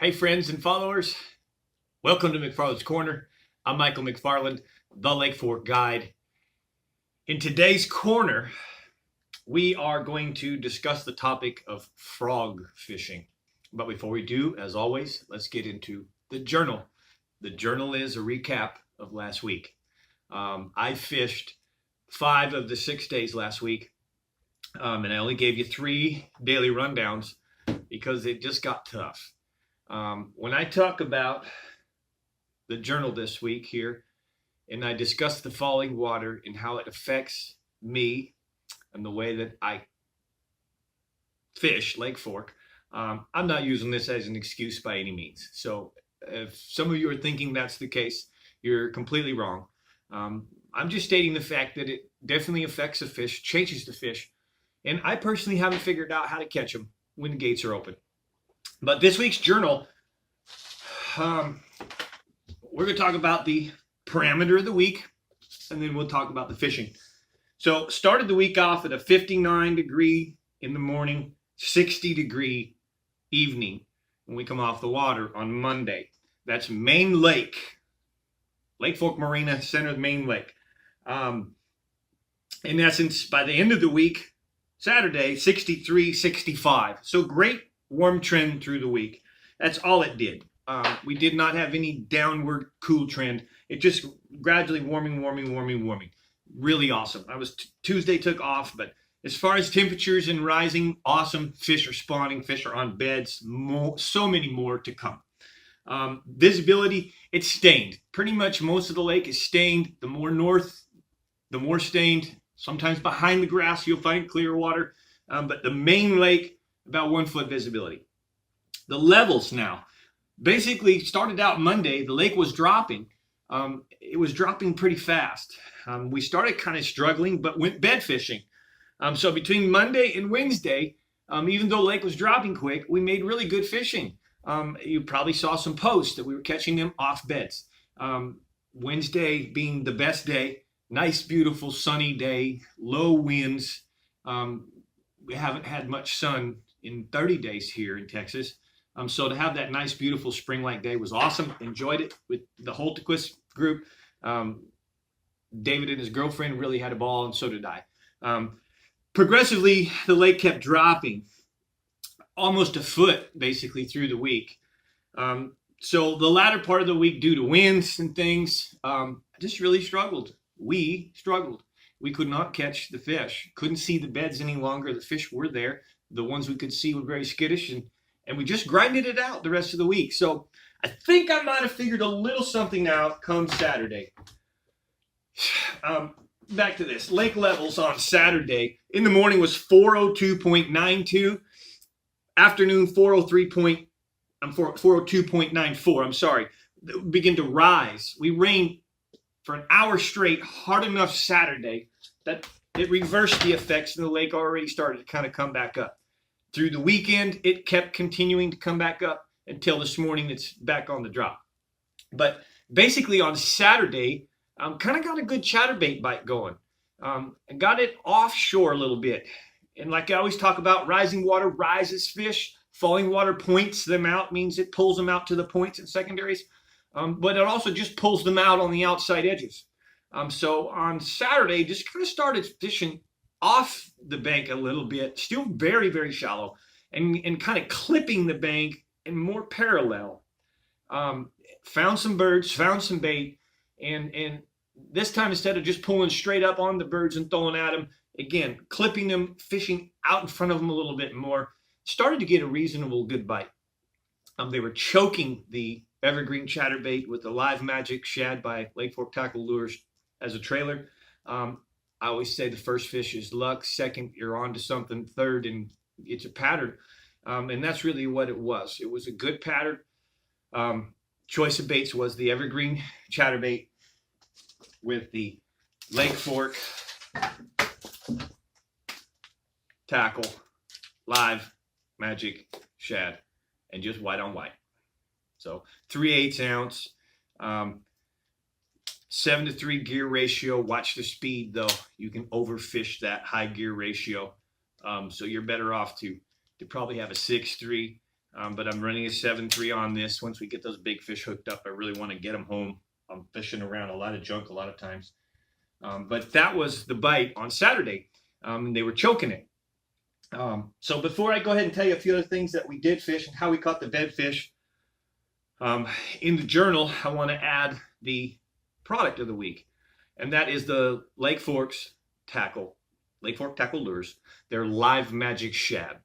Hey friends and followers, welcome to McFarland's Corner. I'm Michael McFarland, the Lake Fork Guide. In today's corner, we are going to discuss the topic of frog fishing. But before we do, as always, let's get into the journal. The journal is a recap of last week. I fished 5 of the 6 days last week, and I only gave you 3 daily rundowns because it just got tough. When I talk about the journal this week here, and I discuss the falling water and how it affects me and the way that I fish Lake Fork, I'm not using this as an excuse by any means. So if some of you are thinking that's the case, you're completely wrong. I'm just stating the fact that it definitely affects a fish, changes the fish, and I personally haven't figured out how to catch them when the gates are open. But this week's journal, we're going to talk about the parameter of the week, and then we'll talk about the fishing. So started the week off at a 59 degree in the morning, 60 degree evening when we come off the water on Monday. That's Main Lake, Lake Fork Marina, center of Main Lake. In essence, by the end of the week, Saturday, 63, 65. So great warm trend through the week. That's all it did. We did not have any downward cool trend. It just gradually warming. Really awesome. Tuesday took off, but as far as temperatures and rising, awesome. Fish are spawning. Fish are on beds. So many more to come. Visibility, it's stained. Pretty much most of the lake is stained. The more north, the more stained. Sometimes behind the grass, you'll find clear water. But the main lake, about 1 foot visibility. The levels now, basically started out Monday, the lake was dropping. It was dropping pretty fast. We started kind of struggling, but went bed fishing. So between Monday and Wednesday, even though the lake was dropping quick, we made really good fishing. You probably saw some posts that we were catching them off beds. Wednesday being the best day, nice, beautiful, sunny day, low winds. We haven't had much sun in 30 days here in Texas. So to have that nice, beautiful spring-like day was awesome. Enjoyed it with the Holtequist group. David and his girlfriend really had a ball, and so did I. Progressively, the lake kept dropping almost a foot, basically, through the week. So the latter part of the week, due to winds and things, just really struggled. We struggled. We could not catch the fish. Couldn't see the beds any longer. The fish were there. The ones we could see were very skittish, and we just grinded it out the rest of the week. So I think I might have figured a little something out come Saturday. Back to this. Lake levels on Saturday. In the morning was 402.92. Afternoon, 402.94. I'm sorry. Begin to rise. We rained for an hour straight, hard enough Saturday that it reversed the effects, and the lake already started to kind of come back up. Through the weekend, it kept continuing to come back up until this morning it's back on the drop. But basically on Saturday, kind of got a good chatterbait bite going. I got it offshore a little bit. And like I always talk about, rising water rises fish. Falling water points them out, means it pulls them out to the points and secondaries. But it also just pulls them out on the outside edges. So on Saturday, just kind of started fishing off the bank a little bit, still very, very shallow, and kind of clipping the bank and more parallel. Found some birds, found some bait, and this time, instead of just pulling straight up on the birds and throwing at them, again, clipping them, fishing out in front of them a little bit more, started to get a reasonable good bite. They were choking the evergreen chatterbait with the Live Magic shad by Lake Fork Tackle Lures as a trailer. I always say the first fish is luck, second you're on to something, third and it's a pattern. And that's really what it was. It was a good pattern. Choice of baits was the evergreen chatterbait with the Lake Fork Tackle Live Magic shad, and just white on white. So 3/8 ounce, 7-to-3 gear ratio. Watch the speed though. You can overfish that high gear ratio. So you're better off to probably have a 6.3. but I'm running a 7.3 on this. Once we get those big fish hooked up, I really want to get them home. I'm fishing around a lot of junk a lot of times. But that was the bite on Saturday. And they were choking it. So before I go ahead and tell you a few other things that we did fish and how we caught the bed fish, in the journal, I want to add the product of the week. And that is the Lake Fork Tackle Lures. They're Live Magic Shad.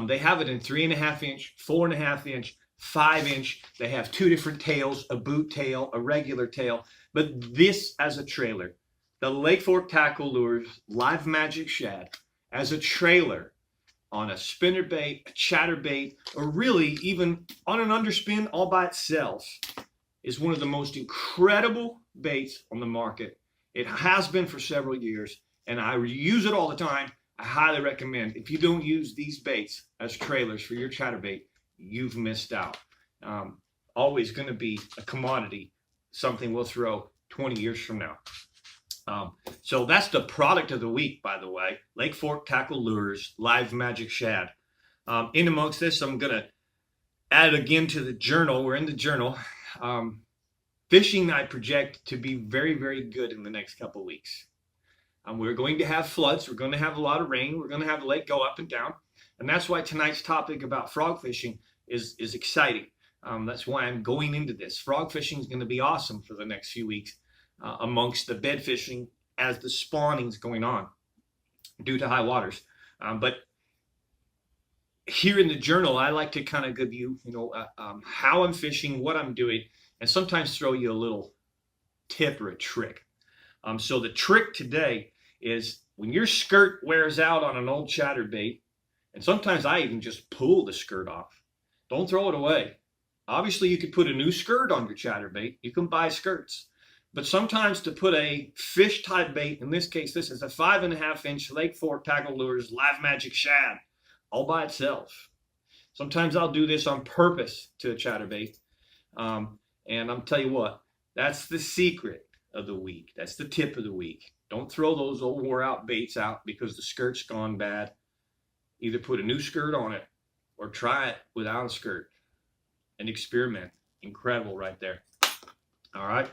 They have it in 3.5 inch, 4.5 inch, 5 inch. They have two different tails, a boot tail, a regular tail. But this as a trailer, the Lake Fork Tackle Lures Live Magic Shad as a trailer on a spinnerbait, a chatterbait, or really even on an underspin all by itself is one of the most incredible baits on the market. It has been for several years, and I use it all the time. I highly recommend. If you don't use these baits as trailers for your chatterbait, you've missed out. Always going to be a commodity, something we'll throw 20 years from now. So that's the product of the week, by the way. Lake Fork Tackle Lures, Live Magic Shad. In amongst this, I'm going to add again to the journal. We're in the journal. Fishing, I project to be very, very good in the next couple of weeks. We're going to have floods. We're going to have a lot of rain. We're going to have the lake go up and down. And that's why tonight's topic about frog fishing is exciting. That's why I'm going into this. Frog fishing is going to be awesome for the next few weeks amongst the bed fishing as the spawning's going on due to high waters. But here in the journal, I like to kind of give you, how I'm fishing, what I'm doing, and sometimes throw you a little tip or a trick. So the trick today is when your skirt wears out on an old chatterbait, and sometimes I even just pull the skirt off. Don't throw it away. Obviously, you could put a new skirt on your chatterbait. You can buy skirts. But sometimes to put a fish type bait, in this case, this is a 5.5 inch Lake Fork Tackle Lures Live Magic Shad all by itself. Sometimes I'll do this on purpose to a chatterbait. And I'll tell you what, that's the secret of the week. That's the tip of the week. Don't throw those old wore out baits out because the skirt's gone bad. Either put a new skirt on it or try it without a skirt and experiment. Incredible right there. All right.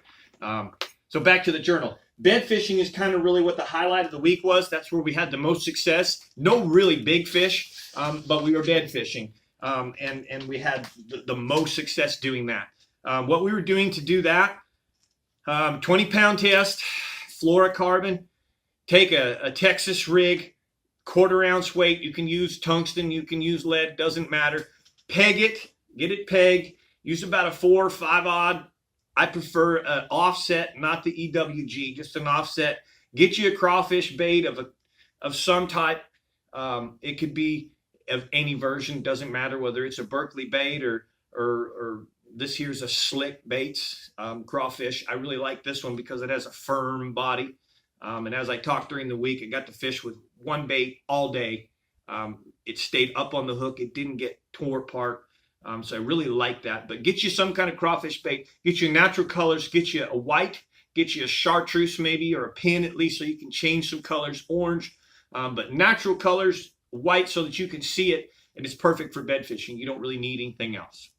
So back to the journal. Bed fishing is kind of really what the highlight of the week was. That's where we had the most success. No really big fish, but we were bed fishing. And we had the most success doing that. What we were doing to do that, 20-pound test, fluorocarbon, take a Texas rig, 1/4 ounce weight. You can use tungsten, you can use lead, doesn't matter. Peg it, get it pegged. Use about a 4 or 5 odd. I prefer an offset, not the EWG, just an offset. Get you a crawfish bait of some type. It could be of any version, doesn't matter whether it's a Berkeley bait or this here's a Slick Baits crawfish. I really like this one because it has a firm body. And as I talked during the week, I got to fish with one bait all day. It stayed up on the hook. It didn't get tore apart. So I really like that. But get you some kind of crawfish bait. Get you natural colors. Get you a white. Get you a chartreuse maybe, or a pin at least so you can change some colors. Orange. But natural colors, white so that you can see it. And it's perfect for bed fishing. You don't really need anything else.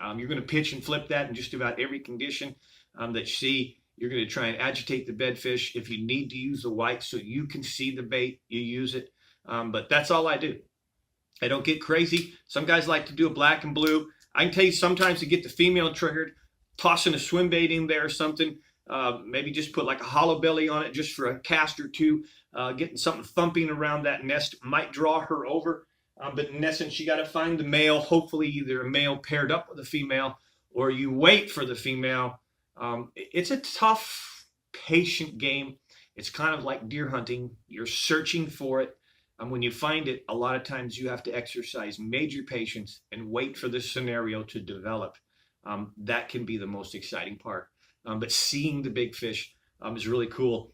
You're going to pitch and flip that in just about every condition that you see. You're going to try and agitate the bed fish. If you need to use the white so you can see the bait, you use it. But that's all I do. I don't get crazy. Some guys like to do a black and blue. I can tell you sometimes to get the female triggered, tossing a swim bait in there or something. Maybe just put like a hollow belly on it just for a cast or two. Getting something thumping around that nest might draw her over. But in essence, you got to find the male, hopefully either a male paired up with a female or you wait for the female. It's a tough, patient game. It's kind of like deer hunting. You're searching for it. And when you find it, a lot of times you have to exercise major patience and wait for the scenario to develop. That can be the most exciting part. But seeing the big fish is really cool.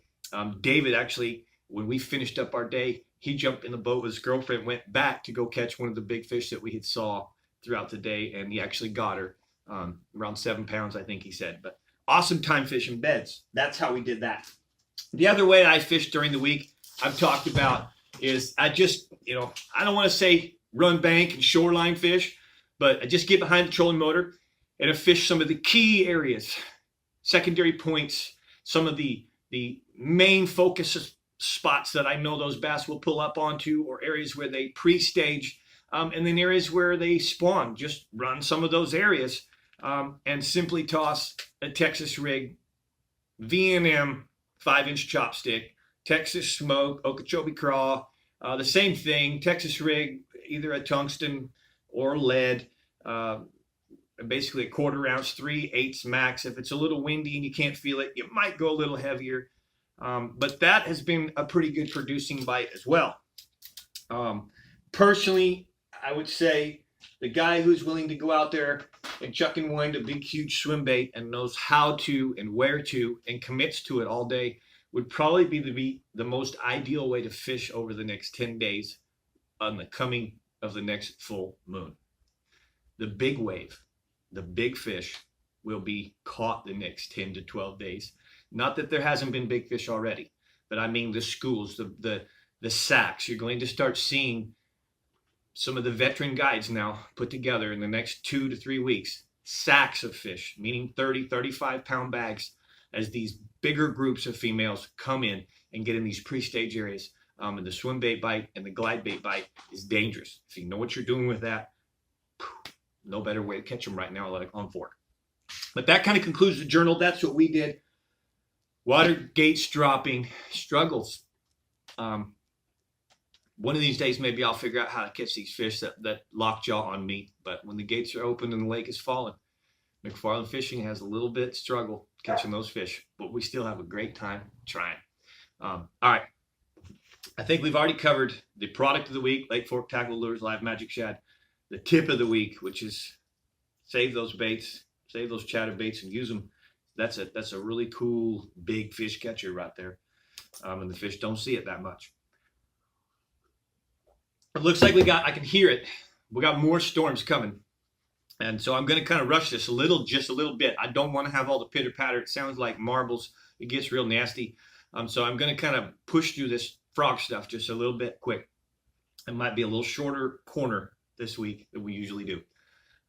David actually, when we finished up our day, he jumped in the boat with his girlfriend, went back to go catch one of the big fish that we had saw throughout the day, and he actually got her around 7 pounds, I think he said. But awesome time fishing beds. That's how we did that. The other way I fished during the week, I've talked about, is I just, I don't want to say run bank and shoreline fish, But I just get behind the trolling motor and I fish some of the key areas, secondary points, some of the main focus spots that I know those bass will pull up onto, or areas where they pre-stage, and then areas where they spawn. Just run some of those areas and simply toss a Texas rig, V&M 5-inch chopstick, Texas smoke, Okeechobee craw, the same thing, Texas rig, either a tungsten or lead, basically a 1/4 ounce, 3/8 max. If it's a little windy and you can't feel it, you might go a little heavier. But that has been a pretty good producing bite as well. Personally, I would say the guy who's willing to go out there and chuck and wind a big, huge swim bait and knows how to and where to and commits to it all day would probably be the most ideal way to fish over the next 10 days on the coming of the next full moon. The big wave, the big fish will be caught the next 10 to 12 days. Not that there hasn't been big fish already, but I mean the schools, the sacks. You're going to start seeing some of the veteran guides now put together in the next 2 to 3 weeks, sacks of fish, meaning 30, 35 pound bags, as these bigger groups of females come in and get in these pre-stage areas. And the swim bait bite and the glide bait bite is dangerous. If you know what you're doing with that, no better way to catch them right now, let it on for it. But that kind of concludes the journal. That's what we did. Water gates dropping, struggles. One of these days, maybe I'll figure out how to catch these fish that lockjaw on me. But when the gates are open and the lake is falling, McFarland Fishing has a little bit struggle catching those fish, but we still have a great time trying. All right. I think we've already covered the product of the week, Lake Fork Tackle Lures, Live Magic Shad. The tip of the week, which is save those baits, save those chatter baits and use them. That's a really cool big fish catcher right there. And the fish don't see it that much. It looks like I can hear it. We got more storms coming. And so I'm going to kind of rush this just a little bit. I don't want to have all the pitter patter. It sounds like marbles. It gets real nasty. So I'm going to kind of push through this frog stuff just a little bit quick. It might be a little shorter corner this week than we usually do.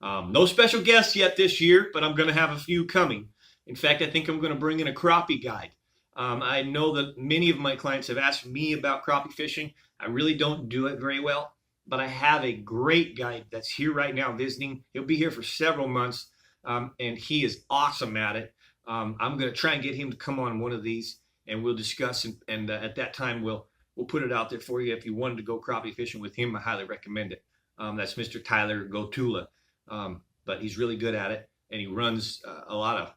No special guests yet this year, but I'm going to have a few coming. In fact, I think I'm going to bring in a crappie guide. I know that many of my clients have asked me about crappie fishing. I really don't do it very well, but I have a great guide that's here right now visiting. He'll be here for several months, and he is awesome at it. I'm going to try and get him to come on one of these, and we'll discuss, and at that time, we'll put it out there for you. If you wanted to go crappie fishing with him, I highly recommend it. That's Mr. Tyler Gotula, but he's really good at it, and he runs a lot of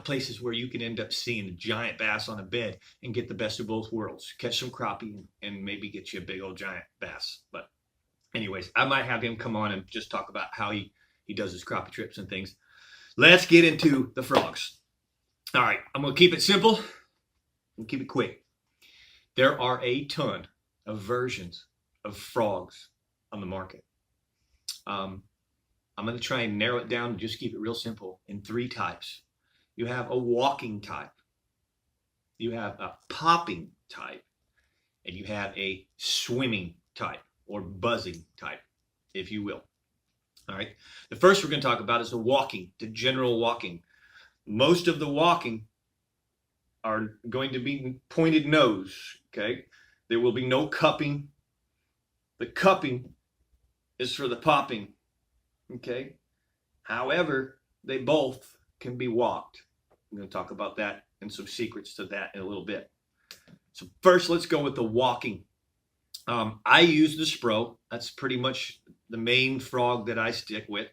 places where you can end up seeing a giant bass on a bed and get the best of both worlds. Catch some crappie and maybe get you a big old giant bass. But anyways, I might have him come on and just talk about how he does his crappie trips and things. Let's get into the frogs. All right, I'm going to keep it simple and keep it quick. There are a ton of versions of frogs on the market. I'm going to try and narrow it down and just keep it real simple in 3 types. You have a walking type, you have a popping type, and you have a swimming type or buzzing type, if you will. All right. The first we're going to talk about is the walking, the general walking. Most of the walking are going to be pointed nose. Okay. There will be no cupping. The cupping is for the popping. Okay. However, they both can be walked. I'm going to talk about that and some secrets to that in a little bit. So first, let's go with the walking. I use the Spro. That's pretty much the main frog that I stick with.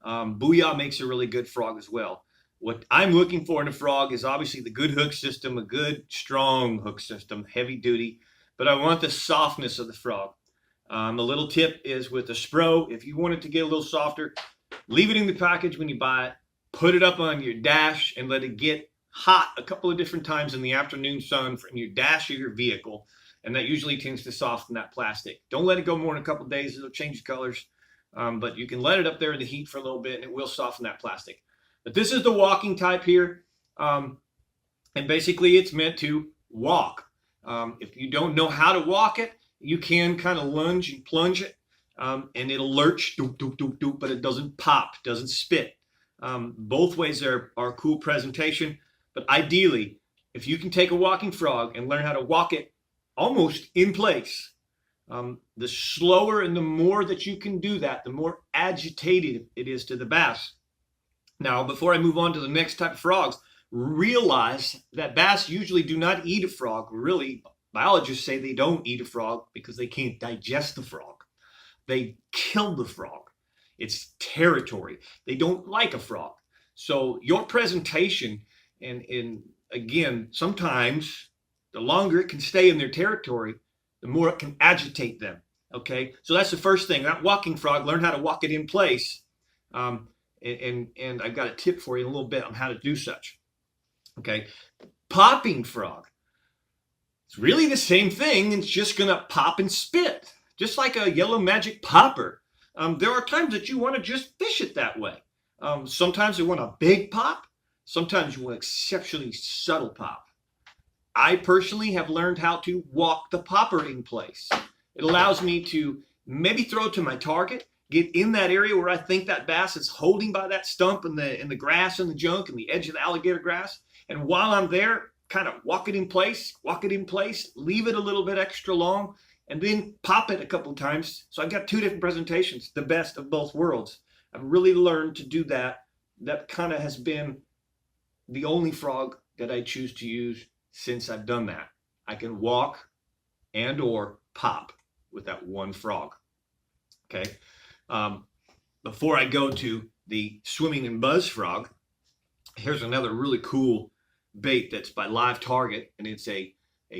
Booyah makes a really good frog as well. What I'm looking for in a frog is obviously the good hook system, a good strong hook system, heavy duty, but I want the softness of the frog. The little tip is with the Spro, if you want it to get a little softer, leave it in the package when you buy it. Put it up on your dash and let it get hot a couple of different times in the afternoon sun from your dash of your vehicle. And that usually tends to soften that plastic. Don't let it go more than a couple of days. It'll change the colors. But you can let it up there in the heat for a little bit and it will soften that plastic. But this is the walking type here. And basically it's meant to walk. If you don't know how to walk it, you can kind of lunge and plunge it. and it'll lurch, doop, doop, doop, doop, but it doesn't pop, doesn't spit. Both ways are cool presentation, but ideally, if you can take a walking frog and learn how to walk it almost in place, the slower and the more that you can do that, the more agitated it is to the bass. Now, before I move on to the next type of frogs, realize that bass usually do not eat a frog. Really, biologists say they don't eat a frog because they can't digest the frog. They kill the frog. It's territory. They don't like a frog. So your presentation, and again, sometimes the longer it can stay in their territory, the more it can agitate them. Okay, so that's the first thing. That walking frog, learn how to walk it in place. And I've got a tip for you in a little bit on how to do such. Okay, popping frog. It's really the same thing. It's just going to pop and spit, just like a yellow magic popper. There are times that you want to just fish it that way. Sometimes you want a big pop. Sometimes you want exceptionally subtle pop. I personally have learned how to walk the popper in place. It allows me to maybe throw it to my target, get in that area where I think that bass is holding by that stump in the grass and the junk and the edge of the alligator grass. And while I'm there, kind of walk it in place, leave it a little bit extra long, and then pop it a couple of times. So I've got two different presentations, the best of both worlds. I've really learned to do that. That kind of has been the only frog that I choose to use since I've done that. I can walk and or pop with that one frog. Okay. Before I go to the swimming and buzz frog, here's another really cool bait that's by Live Target, and it's a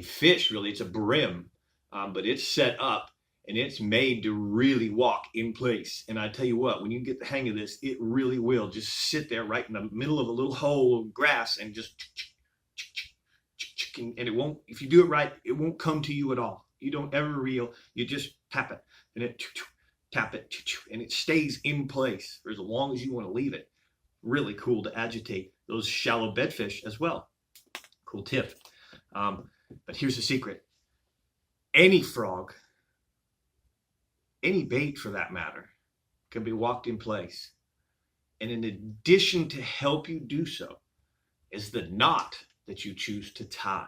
fish, really. It's a brim, but it's set up and it's made to really walk in place. And I tell you what, when you get the hang of this, it really will just sit there right in the middle of a little hole of grass and just and it won't, if you do it right, it won't come to you at all. You don't ever reel, you just tap it and it tap it and it stays in place for as long as you want to leave it. Really cool to agitate those shallow bedfish as well. Cool tip. But here's the secret. Any frog, any bait for that matter, can be walked in place. And in addition to help you do so is the knot that you choose to tie.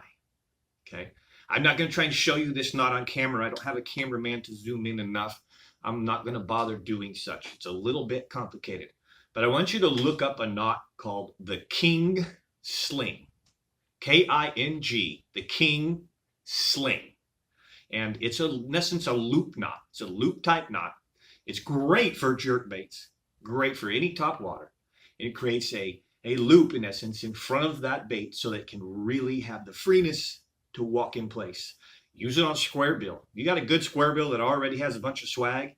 Okay. I'm not going to try and show you this knot on camera. I don't have a cameraman to zoom in enough. I'm not going to bother doing such. It's a little bit complicated. But I want you to look up a knot called the king sling. K-I-N-G, the king sling. And it's in essence a loop knot. It's a loop type knot. It's great for jerk baits, great for any top water. And it creates a loop in essence in front of that bait so that it can really have the freeness to walk in place. Use it on square bill. You got a good square bill that already has a bunch of swag,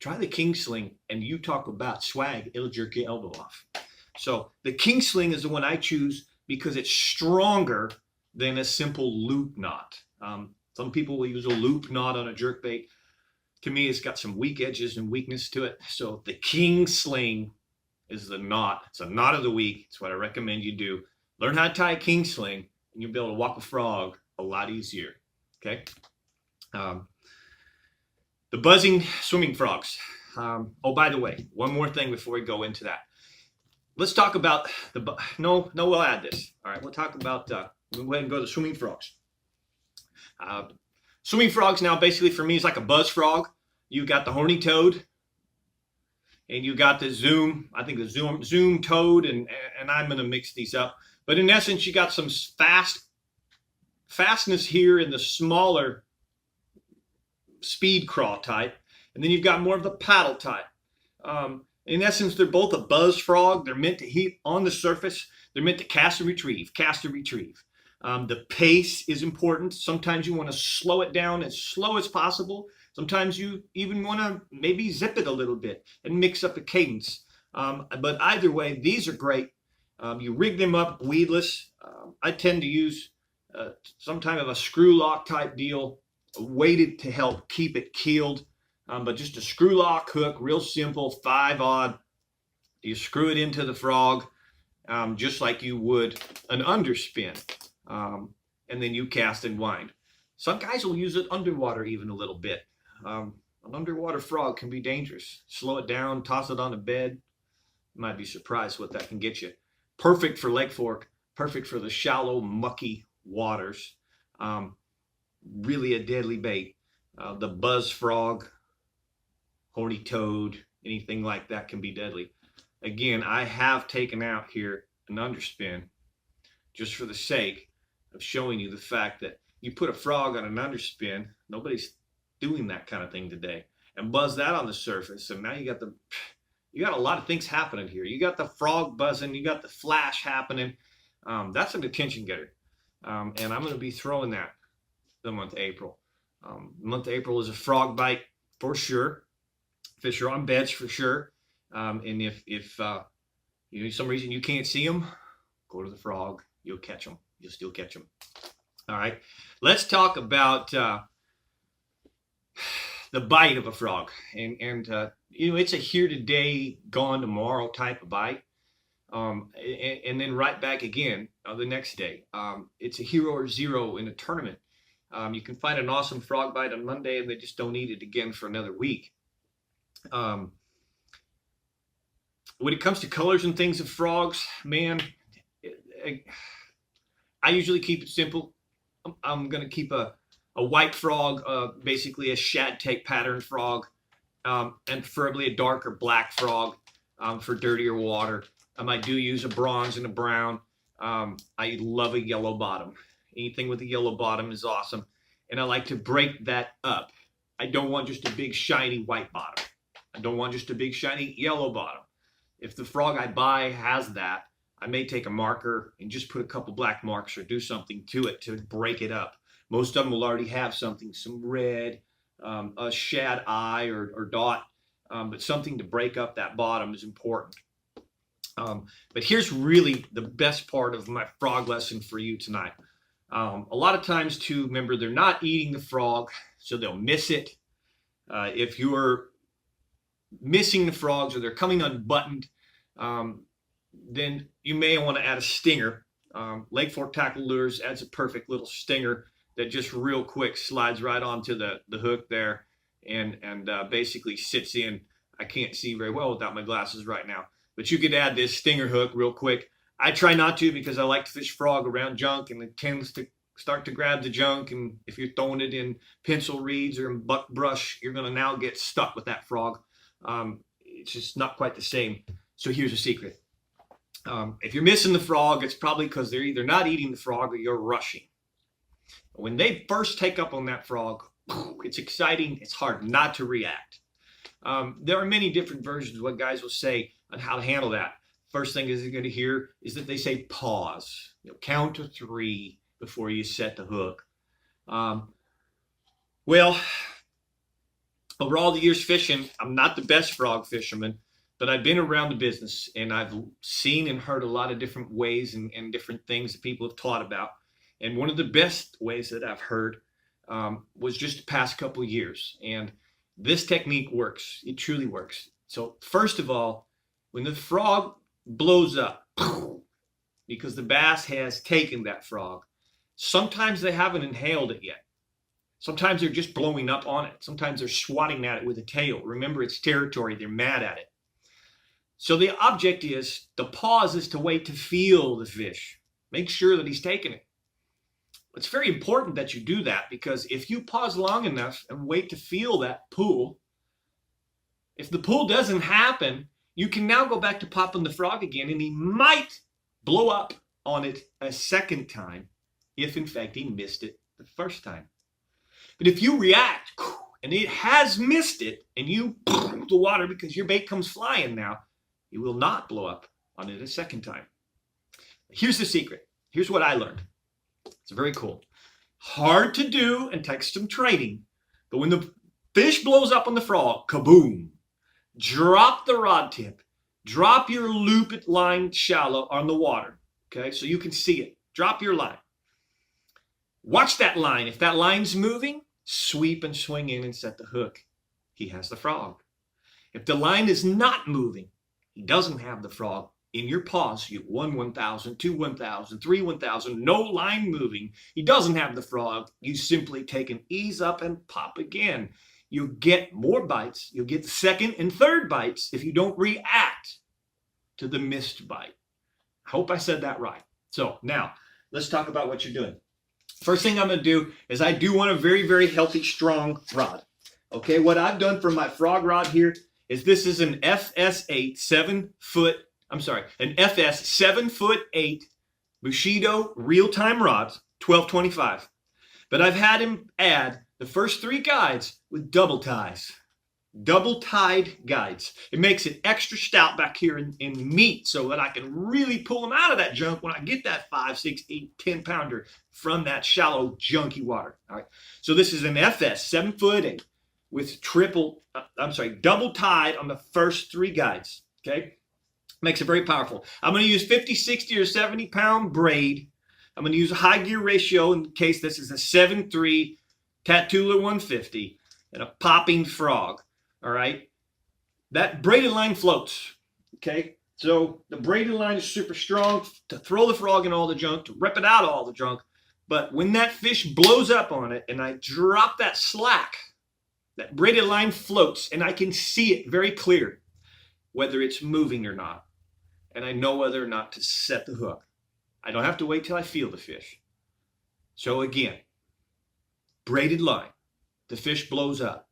try the king sling, and you talk about swag, it'll jerk your elbow off. So the king sling is the one I choose because it's stronger than a simple loop knot. Some people will use a loop knot on a jerk bait. To me, it's got some weak edges and weakness to it. So the king sling is the knot. It's a knot of the week. It's what I recommend you do. Learn how to tie a king sling, and you'll be able to walk a frog a lot easier. Okay. The buzzing swimming frogs. Oh, by the way, one more thing before we go into that. Let's talk about we'll add this. All right, we'll talk about, we'll go ahead and go to swimming frogs. Swimming frogs now basically for me is like a buzz frog. You got the horny toad and you got the zoom, I think the zoom toad, and I'm going to mix these up. But in essence, you got some fastness here in the smaller speed crawl type, and then you've got more of the paddle type. In essence, they're both a buzz frog. They're meant to heat on the surface. They're meant to cast and retrieve, The pace is important. Sometimes you want to slow it down as slow as possible. Sometimes you even want to maybe zip it a little bit and mix up the cadence. But either way, these are great. You rig them up weedless. I tend to use some type of a screw lock type deal, weighted to help keep it keeled. But just a screw lock hook, real simple, 5-aught. You screw it into the frog just like you would an underspin. And then you cast and wind. Some guys will use it underwater even a little bit. An underwater frog can be dangerous. Slow it down, toss it on a bed. You might be surprised what that can get you. Perfect for Lake Fork, perfect for the shallow, mucky waters. Really a deadly bait. The buzz frog, horny toad, anything like that can be deadly. Again, I have taken out here an underspin just for the sake of showing you the fact that you put a frog on an underspin, nobody's doing that kind of thing today, and buzz that on the surface, and now you got a lot of things happening here. You got the frog buzzing, you got the flash happening. That's an attention getter, and I'm going to be throwing that the month of April. The month of April is a frog bite for sure. Fish are on beds for sure, and if you know, some reason you can't see them, go to the frog. You'll catch them. You'll still catch them. All right, let's talk about the bite of a frog, and you know, it's a here today, gone tomorrow type of bite, and then right back again the next day. It's a hero or zero in a tournament. You can find an awesome frog bite on Monday, and they just don't eat it again for another week. When it comes to colors and things of frogs, man, I usually keep it simple. I'm going to keep a white frog, basically a shad take pattern frog, and preferably a dark or black frog for dirtier water. I do use a bronze and a brown. I love a yellow bottom. Anything with a yellow bottom is awesome. And I like to break that up. I don't want just a big shiny white bottom. I don't want just a big shiny yellow bottom. If the frog I buy has that, I may take a marker and just put a couple black marks or do something to it to break it up. Most of them will already have something, some red, a shad eye or dot, but something to break up that bottom is important. But here's really the best part of my frog lesson for you tonight. A lot of times too, remember, they're not eating the frog, so they'll miss it. If you're missing the frogs or they're coming unbuttoned, then you may want to add a stinger. Lake Fork Tackle Lures adds a perfect little stinger that just real quick slides right onto the hook there and basically sits in. I can't see very well without my glasses right now, but you could add this stinger hook real quick. I try not to because I like to fish frog around junk, and it tends to start to grab the junk, and if you're throwing it in pencil reeds or in buck brush, you're going to now get stuck with that frog. It's just not quite the same. So here's a secret. If you're missing the frog, it's probably because they're either not eating the frog or you're rushing. When they first take up on that frog, it's exciting. It's hard not to react. There are many different versions of what guys will say on how to handle that. First thing is you're going to hear is that they say pause. Count to 3 before you set the hook. Well, over all the years fishing, I'm not the best frog fisherman, but I've been around the business and I've seen and heard a lot of different ways and different things that people have taught about. And one of the best ways that I've heard was just the past couple of years. And this technique works. It truly works. So first of all, when the frog blows up, because the bass has taken that frog, sometimes they haven't inhaled it yet. Sometimes they're just blowing up on it. Sometimes they're swatting at it with a tail. Remember, it's territory. They're mad at it. So the object is, the pause is to wait to feel the fish. Make sure that he's taking it. It's very important that you do that, because if you pause long enough and wait to feel that pull, if the pull doesn't happen, you can now go back to popping the frog again, and he might blow up on it a second time if, in fact, he missed it the first time. But if you react and it has missed it and you the water because your bait comes flying now, you will not blow up on it a second time. Here's the secret. Here's what I learned. It's very cool. Hard to do and takes some training, but when the fish blows up on the frog, kaboom, drop the rod tip, drop your loop it line shallow on the water, okay, so you can see it. Drop your line. Watch that line. If that line's moving, sweep and swing in and set the hook. He has the frog. If the line is not moving, he doesn't have the frog. In your pause, you 1 1,000, 2 1,000, 3 1,000, no line moving. He doesn't have the frog. You simply take an ease up and pop again. you'll get more bites. You'll get second and third bites if you don't react to the missed bite. I hope I said that right. So now let's talk about what you're doing. First thing I'm going to do is I do want a very, very healthy, strong rod. Okay, what I've done for my frog rod here is this is an FS8 an FS 7'8" Bushido real-time rods, 1225. But I've had him add the first 3 guides with double ties. Double-tied guides. It makes it extra stout back here in meat so that I can really pull them out of that junk when I get that 5, 6, 8, 10 pounder from that shallow, junky water. All right. So this is an FS 7'8" with double tied on the first 3 guides. Okay. Makes it very powerful. I'm going to use 50, 60, or 70 pound braid. I'm going to use a high gear ratio in case this is a 7'3" Tatula 150 and a popping frog. All right. That braided line floats. Okay. So the braided line is super strong to throw the frog in all the junk, to rip it out of all the junk. But when that fish blows up on it and I drop that slack, that braided line floats and I can see it very clear whether it's moving or not. And I know whether or not to set the hook. I don't have to wait till I feel the fish. So again, braided line. The fish blows up.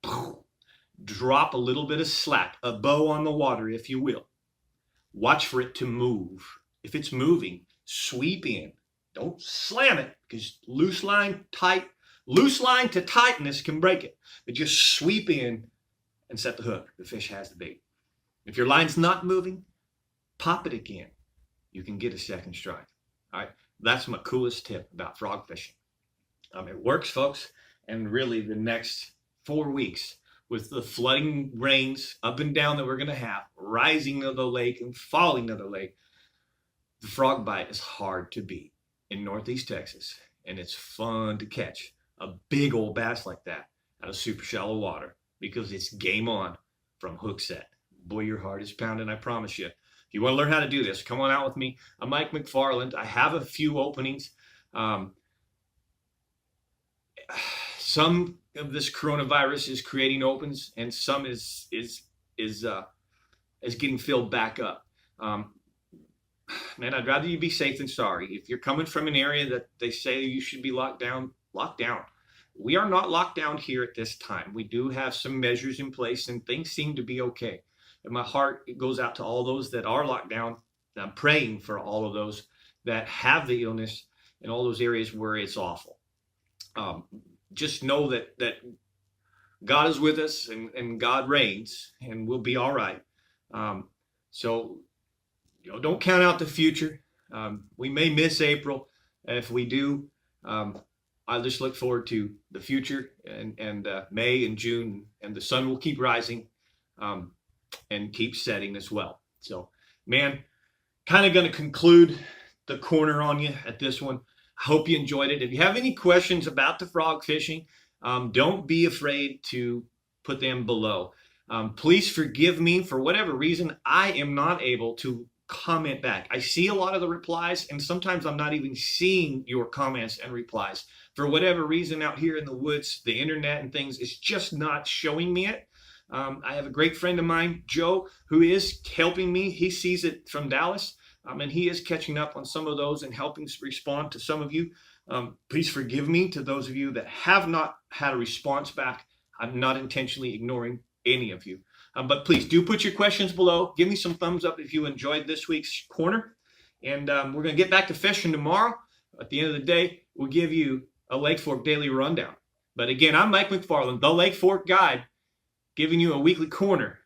Drop a little bit of slack, a bow on the water, if you will. Watch for it to move. If it's moving, sweep in. Don't slam it, because loose line to tightness can break it. But just sweep in and set the hook. The fish has the bait. If your line's not moving, pop it again. You can get a second strike. All right, that's my coolest tip about frog fishing. It works, folks. And really, the next 4 weeks, with the flooding rains up and down that we're going to have, rising of the lake and falling of the lake, the frog bite is hard to beat in Northeast Texas. And it's fun to catch a big old bass like that out of super shallow water because it's game on from hook set. Boy, your heart is pounding, I promise you. If you want to learn how to do this, come on out with me. I'm Mike McFarland. I have a few openings. Some of this coronavirus is creating opens, and some is getting filled back up. Man, I'd rather you be safe than sorry. If you're coming from an area that they say you should be locked down, lock down. We are not locked down here at this time. We do have some measures in place, and things seem to be okay. And my heart goes out to all those that are locked down. And I'm praying for all of those that have the illness in all those areas where it's awful. Just know that God is with us and God reigns, and we'll be all right. So don't count out the future. We may miss April. If we do, I just look forward to the future and May and June, and the sun will keep rising and keep setting as well. So, man, kind of going to conclude the corner on you at this one. I hope you enjoyed it. If you have any questions about the frog fishing, don't be afraid to put them below. Please forgive me for whatever reason. I am not able to comment back. I see a lot of the replies, and sometimes I'm not even seeing your comments and replies. For whatever reason out here in the woods, the internet and things is just not showing me it. I have a great friend of mine, Joe, who is helping me. He sees it from Dallas, and he is catching up on some of those and helping respond to some of you. Please forgive me to those of you that have not had a response back. I'm not intentionally ignoring any of you. But please do put your questions below. Give me some thumbs up if you enjoyed this week's corner. And we're going to get back to fishing tomorrow. At the end of the day, we'll give you a Lake Fork daily rundown. But again, I'm Mike McFarland, the Lake Fork Guide, giving you a weekly corner